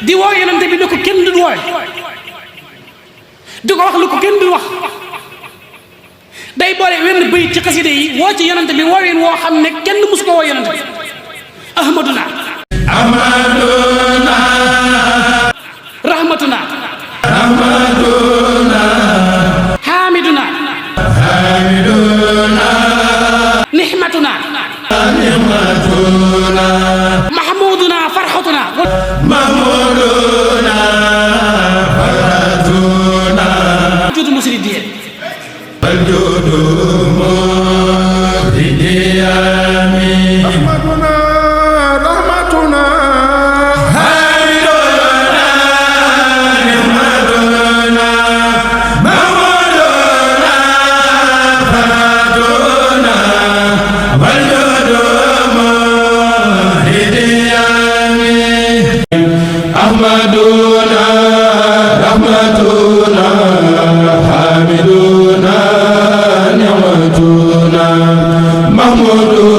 di woo yonent bi lu ko kenn du wooy di ko wax lu ko kenn du wax day boole wenn bayit ci xaside yi woo ci yonent bi woowin woo xam ne kenn mus ko woo yonent bi ahmaduna ahmaduna rahmatuna rahmatuna hamiduna hamiduna nihmatuna nihmatuna mahmuduna farhatuna mahmuduna farhatuna judu musri diye الجود مهديامي رحمتنا رحمتنا حامدنا نعمتنا محمودنا فراتنا والجود مهديامي أحمدنا رحمتنا حامدنا نعمتنا محمود